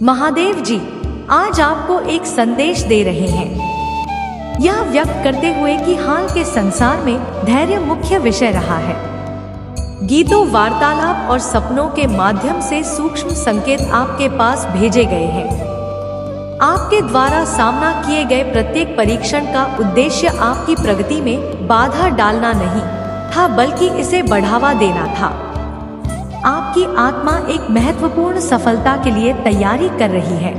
महादेव जी आज आपको एक संदेश दे रहे हैं, यह व्यक्त करते हुए कि हाल के संसार में धैर्य मुख्य विषय रहा है। गीतों, वार्तालाप और सपनों के माध्यम से सूक्ष्म संकेत आपके पास भेजे गए हैं। आपके द्वारा सामना किए गए प्रत्येक परीक्षण का उद्देश्य आपकी प्रगति में बाधा डालना नहीं था, बल्कि इसे बढ़ावा देना था। आपकी आत्मा एक महत्वपूर्ण सफलता के लिए तैयारी कर रही है।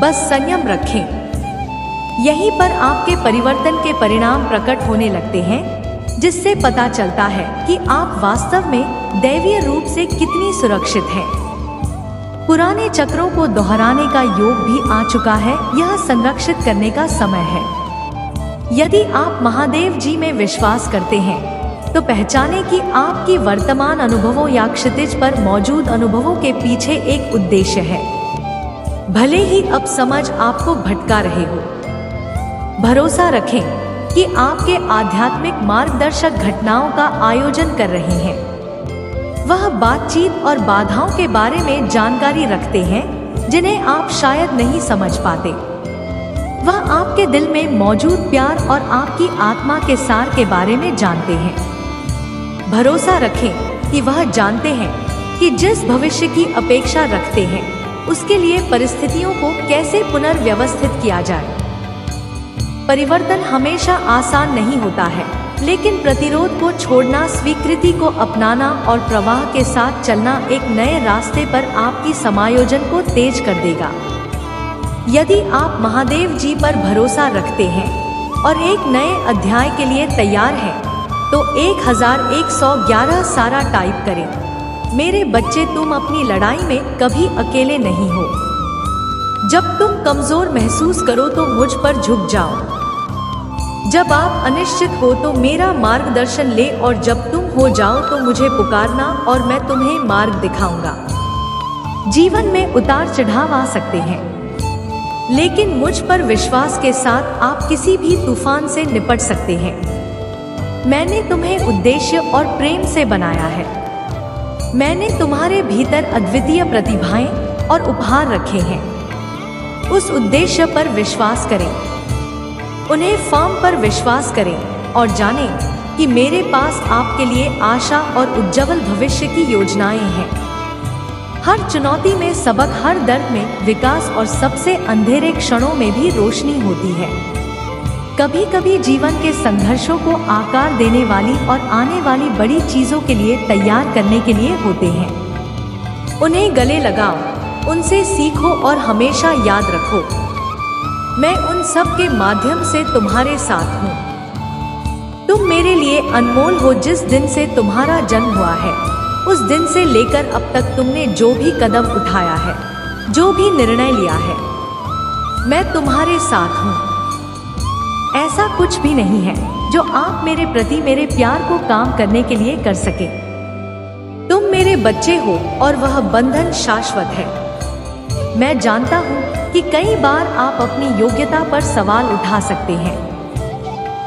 बस संयम रखें। यहीं पर आपके परिवर्तन के परिणाम प्रकट होने लगते हैं, जिससे पता चलता है कि आप वास्तव में दैवीय रूप से कितनी सुरक्षित हैं। पुराने चक्रों को दोहराने का योग भी आ चुका है, यह संरक्षित करने का समय है। यदि आप महादेव जी में विश्वास करते हैं तो पहचाने कि आपकी वर्तमान अनुभवों या क्षितिज पर मौजूद अनुभवों के पीछे एक उद्देश्य है, भले ही अब समझ आपको भटका रहे हो। भरोसा रखें कि आपके आध्यात्मिक मार्गदर्शक घटनाओं का आयोजन कर रहे हैं। वह बातचीत और बाधाओं के बारे में जानकारी रखते हैं जिन्हें आप शायद नहीं समझ पाते। वह आपके दिल में मौजूद प्यार और आपकी आत्मा के सार के बारे में जानते हैं। भरोसा रखें कि वह जानते हैं कि जिस भविष्य की अपेक्षा रखते हैं उसके लिए परिस्थितियों को कैसे पुनर्व्यवस्थित किया जाए। परिवर्तन हमेशा आसान नहीं होता है, लेकिन प्रतिरोध को छोड़ना, स्वीकृति को अपनाना और प्रवाह के साथ चलना एक नए रास्ते पर आपकी समायोजन को तेज कर देगा। यदि आप महादेव जी पर भरोसा रखते हैं और एक नए अध्याय के लिए तैयार हैं, तो 1111 सारा टाइप करें। मेरे बच्चे, तुम अपनी लड़ाई में कभी अकेले नहीं हो। जब तुम कमजोर महसूस करो तो मुझ पर झुक जाओ। जब आप अनिश्चित हो तो मेरा मार्गदर्शन ले, और जब तुम हो जाओ तो मुझे पुकारना और मैं तुम्हें मार्ग दिखाऊंगा। जीवन में उतार चढ़ाव आ सकते हैं, लेकिन मुझ पर विश्वास के साथ आप किसी भी तूफान से निपट सकते हैं। मैंने तुम्हें उद्देश्य और प्रेम से बनाया है। मैंने तुम्हारे भीतर अद्वितीय प्रतिभाएं और उपहार रखे हैं। उस उद्देश्य पर विश्वास करें, उन्हें फर्म पर विश्वास करें और जानें कि मेरे पास आपके लिए आशा और उज्जवल भविष्य की योजनाएं हैं। हर चुनौती में सबक, हर दर्द में विकास और सबसे अंधेरे क्षणों में भी रोशनी होती है। कभी कभी जीवन के संघर्षों को आकार देने वाली और आने वाली बड़ी चीजों के लिए तैयार करने के लिए होते हैं। उन्हें गले लगाओ, उनसे सीखो और हमेशा याद रखो, मैं उन सब के माध्यम से तुम्हारे साथ हूँ। तुम मेरे लिए अनमोल हो। जिस दिन से तुम्हारा जन्म हुआ है, उस दिन से लेकर अब तक तुमने जो भी कदम उठाया है, जो भी निर्णय लिया है, मैं तुम्हारे साथ हूँ। ऐसा कुछ भी नहीं है जो आप मेरे प्रति मेरे प्यार को काम करने के लिए कर सके। तुम मेरे बच्चे हो और वह बंधन शाश्वत है। मैं जानता हूँ कि कई बार आप अपनी योग्यता पर सवाल उठा सकते हैं,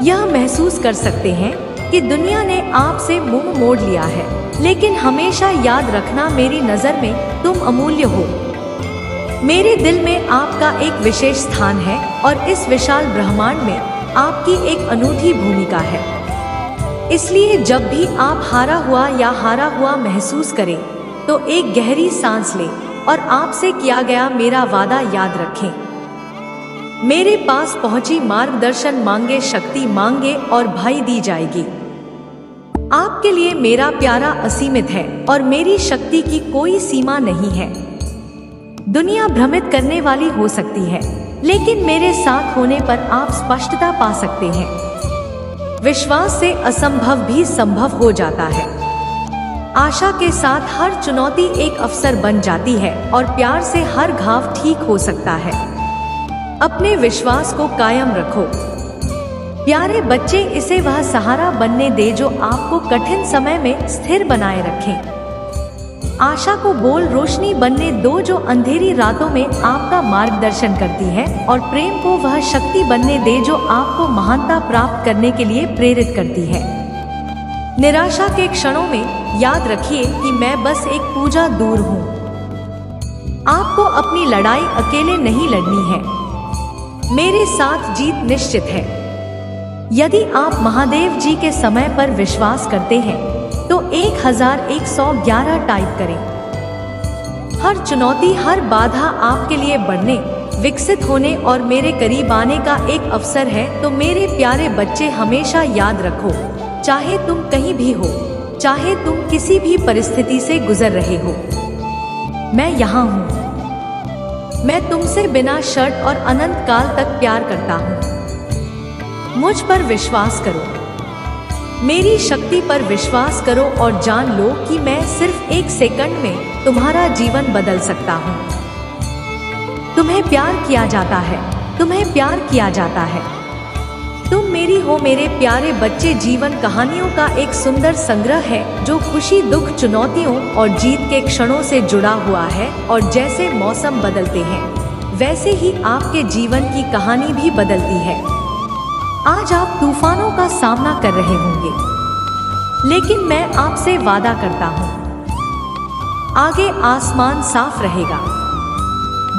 यह महसूस कर सकते हैं कि दुनिया ने आपसे मुंह मोड़ लिया है, लेकिन हमेशा याद रखना, मेरी नजर में तुम अमूल्य हो। मेरे दिल में आपका एक विशेष स्थान है और इस विशाल ब्रह्मांड में आपकी एक अनूठी भूमिका है। इसलिए जब भी आप हारा हुआ महसूस करें तो एक गहरी सांस लें और आपसे किया गया मेरा वादा याद रखें। मेरे पास पहुंची मार्गदर्शन मांगे, शक्ति मांगे और भय दी जाएगी। आपके लिए मेरा प्यारा असीमित है और मेरी शक्ति की कोई सीमा नहीं है। दुनिया भ्रमित करने वाली हो सकती है, लेकिन मेरे साथ होने पर आप स्पष्टता पा सकते हैं। विश्वास से असंभव भी संभव हो जाता है। आशा के साथ हर चुनौती एक अवसर बन जाती है और प्यार से हर घाव ठीक हो सकता है। अपने विश्वास को कायम रखो। प्यारे बच्चे, इसे वह सहारा बनने दे जो आपको कठिन समय में स्थिर बनाए रखें। आशा को बोल रोशनी बनने दो जो अंधेरी रातों में आपका मार्गदर्शन करती है, और प्रेम को वह शक्ति बनने दे जो आपको महानता प्राप्त करने के लिए प्रेरित करती है। निराशा के क्षणों में याद रखिए कि मैं बस एक पूजा दूर हूँ। आपको अपनी लड़ाई अकेले नहीं लड़नी है, मेरे साथ जीत निश्चित है। यदि आप महादेव जी के समय पर विश्वास करते हैं तो 1111 टाइप करें। हर चुनौती, हर बाधा आपके लिए बढ़ने, विकसित होने और मेरे करीब आने का एक अवसर है। तो मेरे प्यारे बच्चे, हमेशा याद रखो, चाहे तुम कहीं भी हो, चाहे तुम किसी भी परिस्थिति से गुजर रहे हो, मैं यहाँ हूँ। मैं तुमसे बिना शर्त और अनंत काल तक प्यार करता हूँ। मुझ पर विश्वास करो, मेरी शक्ति पर विश्वास करो और जान लो कि मैं सिर्फ 1 सेकंड में तुम्हारा जीवन बदल सकता हूँ। तुम्हें प्यार किया जाता है, तुम्हें प्यार किया जाता है। तुम मेरी हो मेरे प्यारे बच्चे। जीवन कहानियों का एक सुंदर संग्रह है जो खुशी, दुख, चुनौतियों और जीत के क्षणों से जुड़ा हुआ है। और जैसे मौसम बदलते हैं वैसे ही आपके जीवन की कहानी भी बदलती है। आज आप तूफानों का सामना कर रहे होंगे, लेकिन मैं आपसे वादा करता हूँ आगे आसमान साफ रहेगा।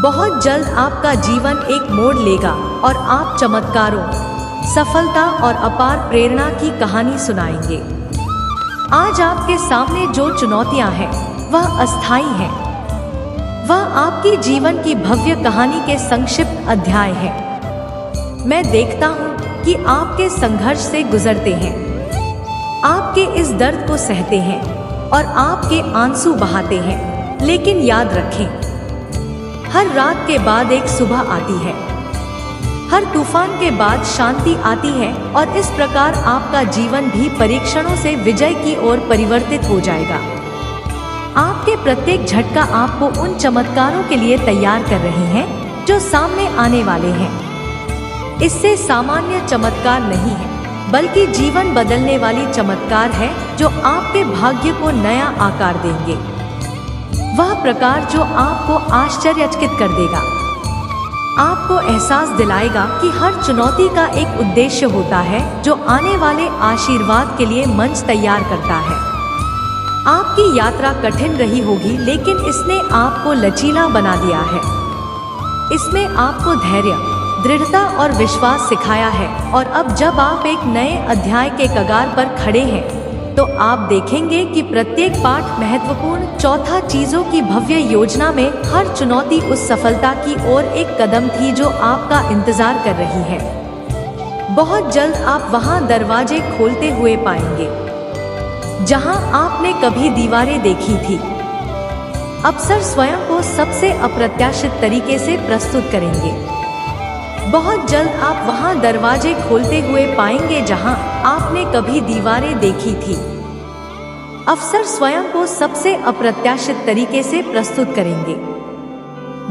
बहुत जल्द आपका जीवन एक मोड़ लेगा और आप चमत्कारों, सफलता और अपार प्रेरणा की कहानी सुनाएंगे। आज आपके सामने जो चुनौतियां हैं वह अस्थायी हैं, वह आपकी जीवन की भव्य कहानी के संक्षिप्त अध्याय हैं। मैं देखता हूँ कि आपके संघर्ष से गुजरते हैं, आपके इस दर्द को सहते हैं और आपके आंसू बहाते हैं। लेकिन याद रखें, हर रात के बाद एक सुबह आती है, हर तूफान के बाद शांति आती है और इस प्रकार आपका जीवन भी परीक्षणों से विजय की ओर परिवर्तित हो जाएगा। आपके प्रत्येक झटका आपको उन चमत्कारों के लिए तैयार कर रहे हैं जो सामने आने वाले हैं। इससे सामान्य चमत्कार नहीं है, बल्कि जीवन बदलने वाली चमत्कार है जो आपके भाग्य को नया आकार देंगे। वह प्रकार जो आपको आश्चर्यचकित कर देगा, आपको एहसास दिलाएगा कि हर चुनौती का एक उद्देश्य होता है जो आने वाले आशीर्वाद के लिए मंच तैयार करता है। आपकी यात्रा कठिन रही होगी, लेकिन इसने आपको लचीला बना दिया है। इसमें आपको धैर्य, दृढ़ता और विश्वास सिखाया है। और अब जब आप एक नए अध्याय के कगार पर खड़े हैं तो आप देखेंगे कि प्रत्येक पाठ महत्वपूर्ण। चौथा, चीजों की भव्य योजना में हर चुनौती उस सफलता की ओर एक कदम थी जो आपका इंतजार कर रही है। बहुत जल्द आप वहां दरवाजे खोलते हुए पाएंगे जहां आपने कभी दीवारें देखी थी। अवसर स्वयं को सबसे अप्रत्याशित तरीके से प्रस्तुत करेंगे। बहुत जल्द आप वहां दरवाजे खोलते हुए पाएंगे जहां आपने कभी दीवारें देखी थी। अवसर स्वयं को सबसे अप्रत्याशित तरीके से प्रस्तुत करेंगे।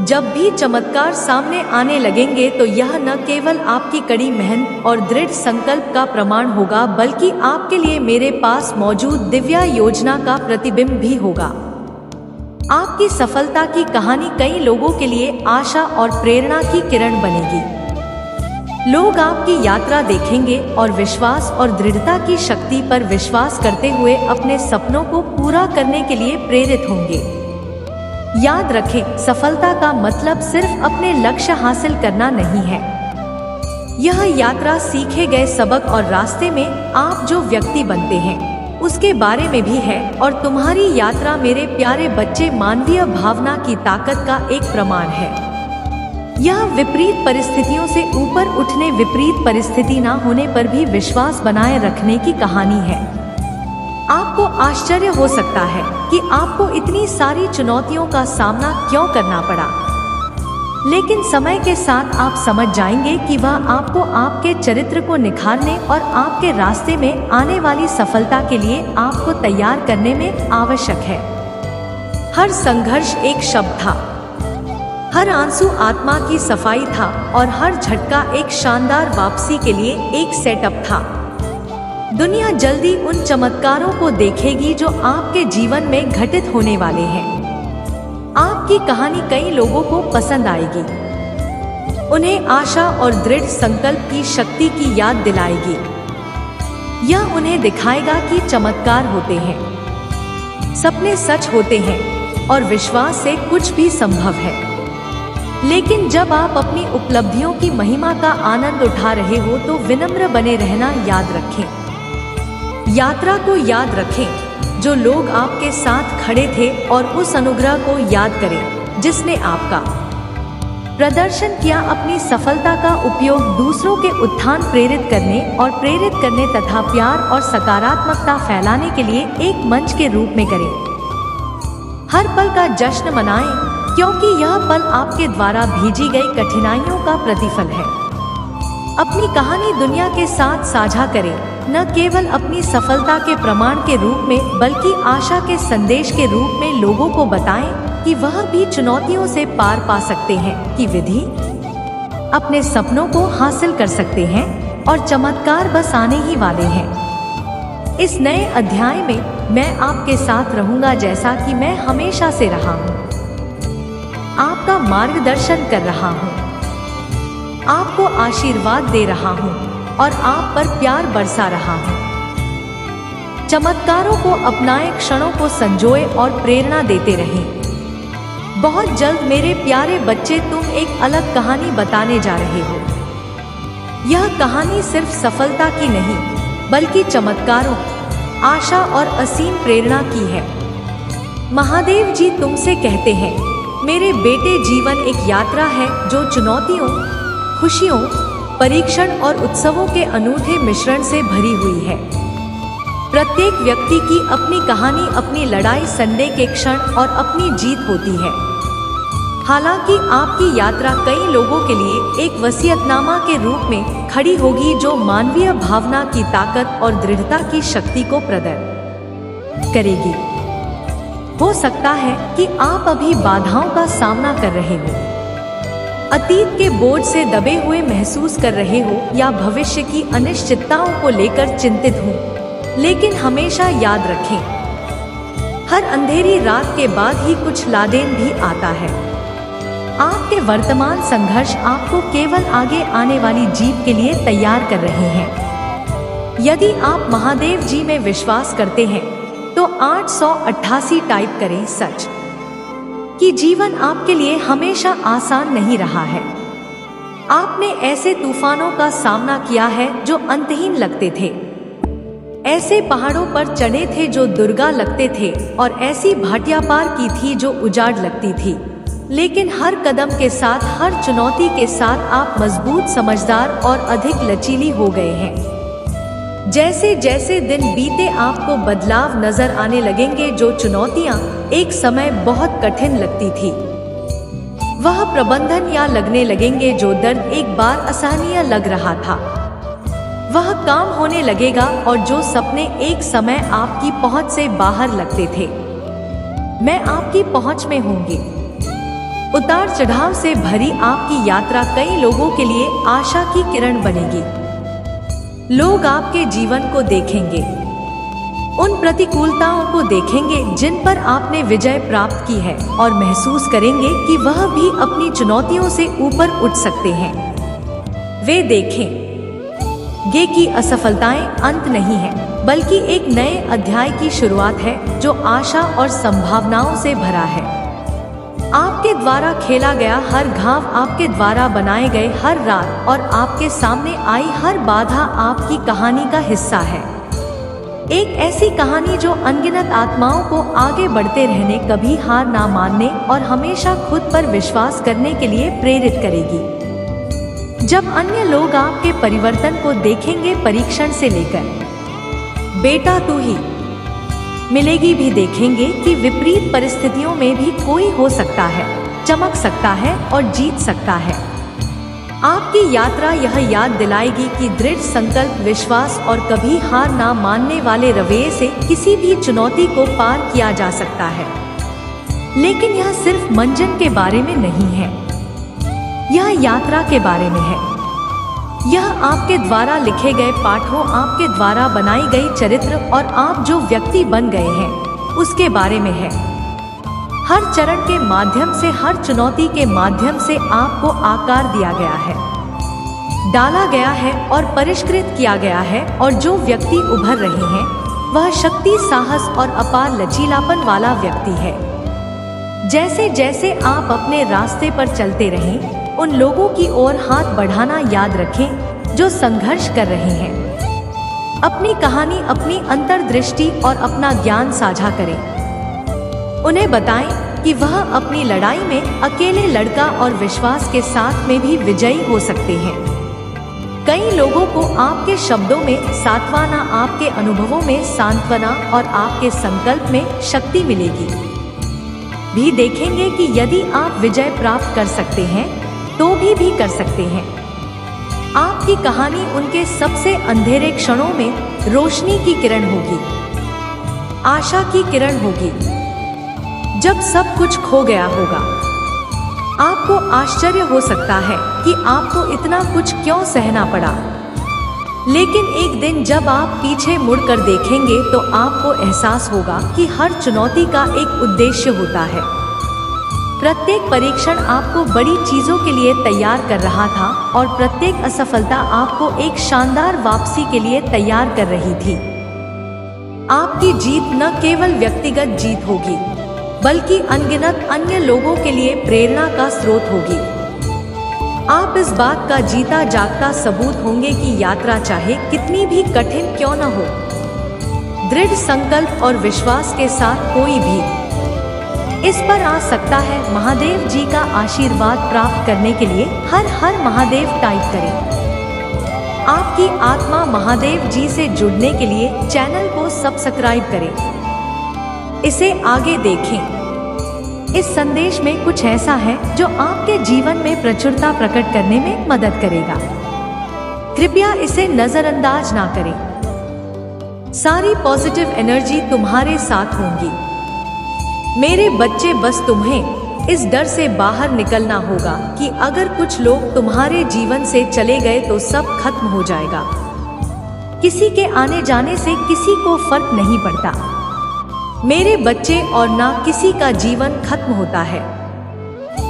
जब भी चमत्कार सामने आने लगेंगे तो यह न केवल आपकी कड़ी मेहनत और दृढ़ संकल्प का प्रमाण होगा, बल्कि आपके लिए मेरे पास मौजूद दिव्य योजना का प्रतिबिंब भी होगा। आपकी सफलता की कहानी कई लोगों के लिए आशा और प्रेरणा की किरण बनेगी। लोग आपकी यात्रा देखेंगे और विश्वास और दृढ़ता की शक्ति पर विश्वास करते हुए अपने सपनों को पूरा करने के लिए प्रेरित होंगे। याद रखें, सफलता का मतलब सिर्फ अपने लक्ष्य हासिल करना नहीं है। यह यात्रा सीखे गए सबक और रास्ते में आप जो व्यक्ति बनते हैं उसके बारे में भी है। और तुम्हारी यात्रा मेरे प्यारे बच्चे मानवीय भावना की ताकत का एक प्रमाण है। यह विपरीत परिस्थितियों से ऊपर उठने, विपरीत परिस्थिति ना होने पर भी विश्वास बनाए रखने की कहानी है। आपको आश्चर्य हो सकता है कि आपको इतनी सारी चुनौतियों का सामना क्यों करना पड़ा, लेकिन समय के साथ आप समझ जाएंगे कि वह आपको आपके चरित्र को निखारने और आपके रास्ते में आने वाली सफलता के लिए आपको तैयार करने में आवश्यक है। हर संघर्ष एक शब्द था, हर आंसू आत्मा की सफाई था और हर झटका एक शानदार वापसी के लिए एक सेटअप था। दुनिया जल्दी उन चमत्कारों को देखेगी जो आपके जीवन में घटित होने वाले हैं। आपकी कहानी कई लोगों को पसंद आएगी, उन्हें आशा और दृढ़ संकल्प की शक्ति की याद दिलाएगी। यह उन्हें दिखाएगा कि चमत्कार होते हैं, सपने सच होते हैं और विश्वास से कुछ भी संभव है। लेकिन जब आप अपनी उपलब्धियों की महिमा का आनंद उठा रहे हो तो विनम्र बने रहना याद रखें। यात्रा को याद रखें, जो लोग आपके साथ खड़े थे, और उस अनुग्रह को याद करें जिसने आपका प्रदर्शन किया। अपनी सफलता का उपयोग दूसरों के उत्थान प्रेरित करने तथा प्यार और सकारात्मकता फैलाने के लिए एक मंच के रूप में करें। हर पल का जश्न मनाएं, क्योंकि यह पल आपके द्वारा भेजी गई कठिनाइयों का प्रतिफल है। अपनी कहानी दुनिया के साथ साझा करें, न केवल अपनी सफलता के प्रमाण के रूप में बल्कि आशा के संदेश के रूप में लोगों को बताएं कि वह भी चुनौतियों से पार पा सकते हैं, कि विधि अपने सपनों को हासिल कर सकते हैं और चमत्कार बस आने ही वाले हैं। इस नए अध्याय में मैं आपके साथ रहूंगा जैसा कि मैं हमेशा से रहा हूं। आपका मार्गदर्शन कर रहा हूं, आपको आशीर्वाद दे रहा हूं और आप पर प्यार बरसा रहा हूं। चमत्कारों को अपनाएं, क्षणों को संजोए और प्रेरणा देते रहें। बहुत जल्द मेरे प्यारे बच्चे, तुम एक अलग कहानी बताने जा रहे हो। यह कहानी सिर्फ सफलता की नहीं, बल्कि चमत्कारों, आशा और असीम प्रेरणा की है। महादेव जी तुमसे कहते हैं, मेरे बेटे, जीवन एक यात्रा है जो चुनौतियों, खुशियों, परीक्षण और उत्सवों के अनूठे मिश्रण से भरी हुई है। प्रत्येक व्यक्ति की अपनी कहानी, अपनी लड़ाई, संडे के क्षण और अपनी जीत होती है। हालांकि आपकी यात्रा कई लोगों के लिए एक वसीयतनामा के रूप में खड़ी होगी, जो मानवीय भावना की ताकत और दृढ़ता की शक्ति को प्रदर्शित करेगी। हो सकता है कि आप अभी बाधाओं का सामना कर रहे हो, अतीत के बोझ से दबे हुए महसूस कर रहे हो, या भविष्य की अनिश्चितताओं को लेकर चिंतित हो। लेकिन हमेशा याद रखें, हर अंधेरी रात के बाद ही कुछ लादेन भी आता है। आपके वर्तमान संघर्ष आपको केवल आगे आने वाली जीत के लिए तैयार कर रहे हैं। यदि आप महादेव जी में विश्वास करते हैं तो 888 टाइप करें। सच कि जीवन आपके लिए हमेशा आसान नहीं रहा है। आपने ऐसे तूफानों का सामना किया है जो अंतहीन लगते थे, ऐसे पहाड़ों पर चढ़े थे जो दुर्गा लगते थे, और ऐसी भाटियां पार की थी जो उजाड़ लगती थी। लेकिन हर कदम के साथ, हर चुनौती के साथ आप मजबूत, समझदार और अधिक लचीली हो गए हैं। जैसे जैसे दिन बीते आपको बदलाव नजर आने लगेंगे। जो चुनौतियां एक समय बहुत कठिन लगती थी, वह प्रबंधन या लगने लगेंगे। जो दर्द एक बार असहनीय लग रहा था, वह काम होने लगेगा। और जो सपने एक समय आपकी पहुंच से बाहर लगते थे, मैं आपकी पहुंच में होंगी। उतार चढ़ाव से भरी आपकी यात्रा कई लोगों के लिए आशा की किरण बनेगी। लोग आपके जीवन को देखेंगे, उन प्रतिकूलताओं को देखेंगे जिन पर आपने विजय प्राप्त की है, और महसूस करेंगे कि वह भी अपनी चुनौतियों से ऊपर उठ सकते हैं। वे देखेंगे कि असफलताएं अंत नहीं है, बल्कि एक नए अध्याय की शुरुआत है जो आशा और संभावनाओं से भरा है। आपके द्वारा खेला गया हर घाव, आपके द्वारा बनाए गए हर रात और आपके सामने आई हर बाधा आपकी कहानी का हिस्सा है। एक ऐसी कहानी जो अनगिनत आत्माओं को आगे बढ़ते रहने, कभी हार ना मानने और हमेशा खुद पर विश्वास करने के लिए प्रेरित करेगी। जब अन्य लोग आपके परिवर्तन को देखेंगे, परीक्षण से लेकर बेटा तू ही मिलेगी भी देखेंगे कि विपरीत परिस्थितियों में भी कोई हो सकता है, चमक सकता है और जीत सकता है। आपकी यात्रा यह याद दिलाएगी कि दृढ़ संकल्प, विश्वास और कभी हार ना मानने वाले रवैये से किसी भी चुनौती को पार किया जा सकता है। लेकिन यह सिर्फ मंजिल के बारे में नहीं है, यह यात्रा के बारे में है। यह आपके द्वारा लिखे गए पाठों, आपके द्वारा बनाई गई चरित्र और आप जो व्यक्ति बन गए हैं उसके बारे में है। हर चरण के माध्यम से, हर चुनौती के माध्यम से आपको आकार दिया गया है, डाला गया है और परिष्कृत किया गया है। और जो व्यक्ति उभर रहे हैं वह शक्ति, साहस और अपार लचीलापन वाला व्यक्ति है। जैसे जैसे आप अपने रास्ते पर चलते रहें, उन लोगों की ओर हाथ बढ़ाना याद रखें जो संघर्ष कर रहे हैं। अपनी कहानी, अपनी अंतर्दृष्टि और अपना ज्ञान साझा करें। उन्हें बताएं कि वह अपनी लड़ाई में अकेले लड़का और विश्वास के साथ में भी विजयी हो सकते हैं। कई लोगों को आपके शब्दों में सांत्वना, आपके अनुभवों में सांत्वना और आपके संकल्प में शक्ति मिलेगी। भी देखेंगे कि यदि आप विजय प्राप्त कर सकते हैं तो भी कर सकते हैं। आपकी कहानी उनके सबसे अंधेरे क्षणों में रोशनी की किरण होगी, आशा की किरण होगी। जब सब कुछ खो गया होगा, आपको आश्चर्य हो सकता है कि आपको इतना कुछ क्यों सहना पड़ा। लेकिन एक दिन जब आप पीछे मुड़कर देखेंगे तो आपको एहसास होगा कि हर चुनौती का एक उद्देश्य होता है। प्रत्येक परीक्षण आपको बड़ी चीजों के लिए तैयार कर रहा था और प्रत्येक असफलता आपको एक शानदार वापसी के लिए तैयार कर रही थी। आपकी जीत न केवल व्यक्तिगत जीत होगी बल्कि अनगिनत अन्य लोगों के लिए प्रेरणा का स्रोत होगी। आप इस बात का जीता जागता सबूत होंगे कि यात्रा चाहे कितनी भी कठिन क्यों न हो, दृढ़ संकल्प और विश्वास के साथ कोई भी इस पर आ सकता है। महादेव जी का आशीर्वाद प्राप्त करने के लिए हर हर महादेव टाइप करें। आपकी आत्मा महादेव जी से जुड़ने के लिए चैनल को सब्सक्राइब करें, इसे आगे देखें। इस संदेश में कुछ ऐसा है जो आपके जीवन में प्रचुरता प्रकट करने में मदद करेगा। कृपया इसे नजरअंदाज ना करें। सारी पॉजिटिव एनर्जी तुम्हारे साथ होंगी। मेरे बच्चे, बस तुम्हें इस डर से बाहर निकलना होगा कि अगर कुछ लोग तुम्हारे जीवन से चले गए तो सब खत्म हो जाएगा। किसी के आने जाने से किसी को फर्क नहीं पड़ता मेरे बच्चे, और ना किसी का जीवन खत्म होता है।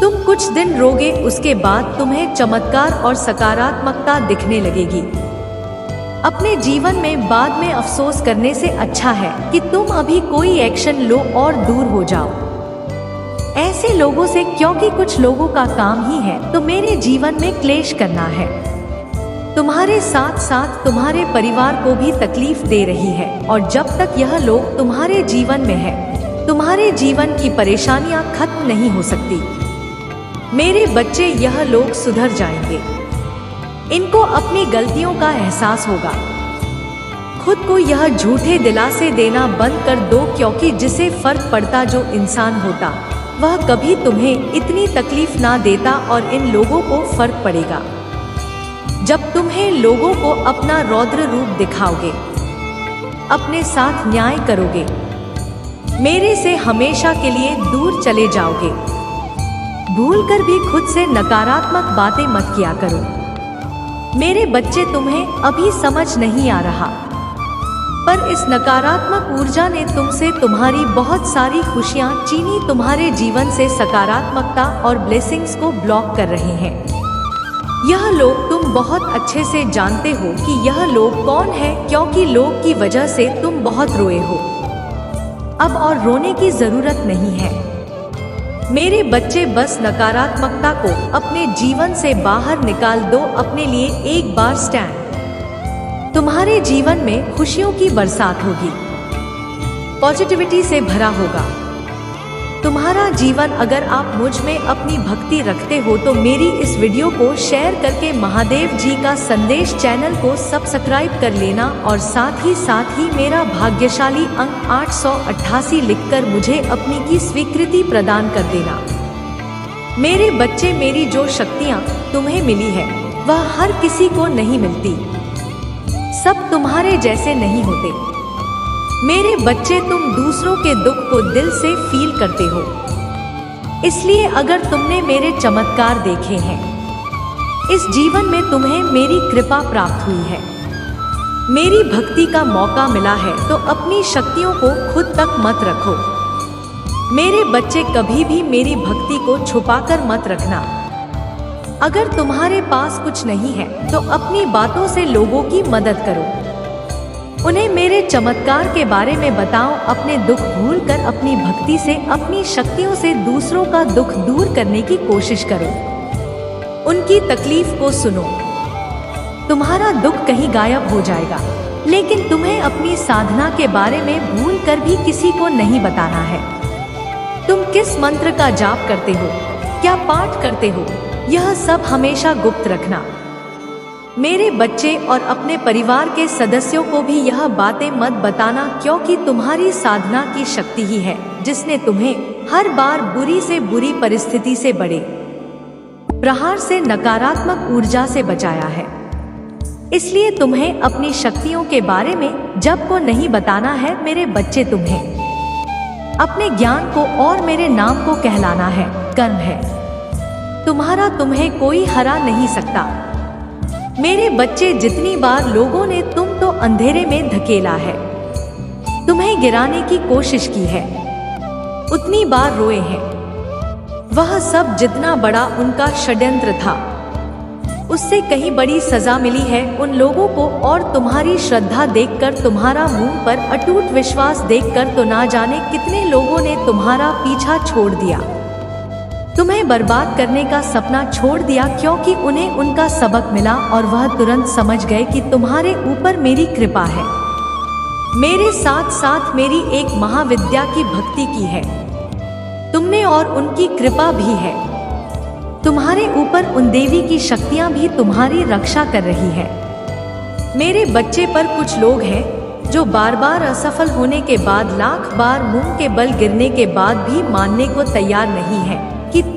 तुम कुछ दिन रोगे, उसके बाद तुम्हें चमत्कार और सकारात्मकता दिखने लगेगी। अपने जीवन में बाद में अफसोस करने से अच्छा है कि तुम अभी कोई एक्शन लो और दूर हो जाओ ऐसे लोगों से, क्योंकि कुछ लोगों का काम ही है तो मेरे जीवन में क्लेश करना है। तुम्हारे साथ साथ तुम्हारे परिवार को भी तकलीफ दे रही है, और जब तक यह लोग तुम्हारे जीवन में है, तुम्हारे जीवन की परेशानियां खत्म नहीं हो सकती। मेरे बच्चे, यह लोग सुधर जाएंगे। इनको अपनी गलतियों का एहसास होगा। खुद को यह झूठे दिलासे देना बंद कर दो, क्योंकि जिसे फर्क पड़ता जो इंसान होता वह कभी तुम्हें इतनी तकलीफ ना देता, और इन लोगों को फर्क पड़ेगा जब तुम्हें लोगों को अपना रौद्र रूप दिखाओगे, अपने साथ न्याय करोगे, मेरे से हमेशा के लिए दूर चले जाओगे। भूलकर भी खुद से नकारात्मक बातें मत किया करो। मेरे बच्चे, तुम्हें अभी समझ नहीं आ रहा, पर इस नकारात्मक ऊर्जा ने तुमसे तुम्हारी बहुत सारी खुशियां छीनी, तुम्हारे जीवन से सकारात्मकता और ब्लेसिंग्स को ब्लॉक कर रहे हैं। यह लोग, तुम बहुत अच्छे से जानते हो कि यह लोग कौन है, क्योंकि लोग की वजह से तुम बहुत रोए हो। अब और रोने की जरूरत नहीं है। मेरे बच्चे, बस नकारात्मकता को अपने जीवन से बाहर निकाल दो। अपने लिए एक बार स्टैंड। तुम्हारे जीवन में खुशियों की बरसात होगी, पॉजिटिविटी से भरा होगा तुम्हारा जीवन। अगर आप मुझ में अपनी भक्ति रखते हो तो मेरी इस वीडियो को शेयर करके महादेव जी का संदेश चैनल को सब्सक्राइब कर लेना, और साथ ही मेरा भाग्यशाली अंक 888 लिखकर मुझे अपनी की स्वीकृति प्रदान कर देना। मेरे बच्चे, मेरी जो शक्तियाँ तुम्हें मिली है वह हर किसी को नहीं मिलती। सब तुम्हारे जैसे नहीं होते। मेरे बच्चे, तुम दूसरों के दुख को दिल से फील करते हो, इसलिए अगर तुमने मेरे चमत्कार देखे हैं, इस जीवन में तुम्हें मेरी कृपा प्राप्त हुई है, मेरी भक्ति का मौका मिला है, तो अपनी शक्तियों को खुद तक मत रखो। मेरे बच्चे, कभी भी मेरी भक्ति को छुपाकर मत रखना। अगर तुम्हारे पास कुछ नहीं है तो अपनी बातों से लोगों की मदद करो। उन्हें मेरे चमत्कार के बारे में बताओ। अपने दुख भूलकर अपनी भक्ति से, अपनी शक्तियों से दूसरों का दुख दूर करने की कोशिश करो। उनकी तकलीफ को सुनो। तुम्हारा दुख कहीं गायब हो जाएगा, लेकिन तुम्हें अपनी साधना के बारे में भूलकर भी किसी को नहीं बताना है। तुम किस मंत्र का जाप करते हो, क्या पाठ करते हो, यह सब हमेशा गुप्त रखना। मेरे बच्चे और अपने परिवार के सदस्यों को भी यह बातें मत बताना, क्योंकि तुम्हारी साधना की शक्ति ही है जिसने तुम्हें हर बार बुरी से बुरी परिस्थिति से, बड़े प्रहार से, नकारात्मक ऊर्जा से बचाया है। इसलिए तुम्हें अपनी शक्तियों के बारे में जब को नहीं बताना है। मेरे बच्चे, तुम्हें अपने ज्ञान को और मेरे नाम को कहलाना है। कर्म है तुम्हारा, तुम्हें कोई हरा नहीं सकता। मेरे बच्चे, जितनी बार लोगों ने तुम तो अंधेरे में धकेला है, तुम्हें गिराने की कोशिश की है, उतनी बार रोए हैं। वह सब जितना बड़ा उनका षड्यंत्र था, उससे कहीं बड़ी सजा मिली है उन लोगों को। और तुम्हारी श्रद्धा देखकर, तुम्हारा मुंह पर अटूट विश्वास देखकर तो ना जाने कितने लोगों ने तुम्हारा पीछा छोड़ दिया, तुम्हें बर्बाद करने का सपना छोड़ दिया, क्योंकि उन्हें उनका सबक मिला और वह तुरंत समझ गए कि तुम्हारे ऊपर मेरी कृपा है। मेरे साथ साथ मेरी एक महाविद्या की भक्ति की है तुमने, और उनकी कृपा भी है। तुम्हारे ऊपर उन देवी की शक्तियां भी तुम्हारी रक्षा कर रही है। मेरे बच्चे, पर कुछ लोग हैं जो बार बार असफल होने के बाद, लाख बार मुंह के बल गिरने के बाद भी मानने को तैयार नहीं है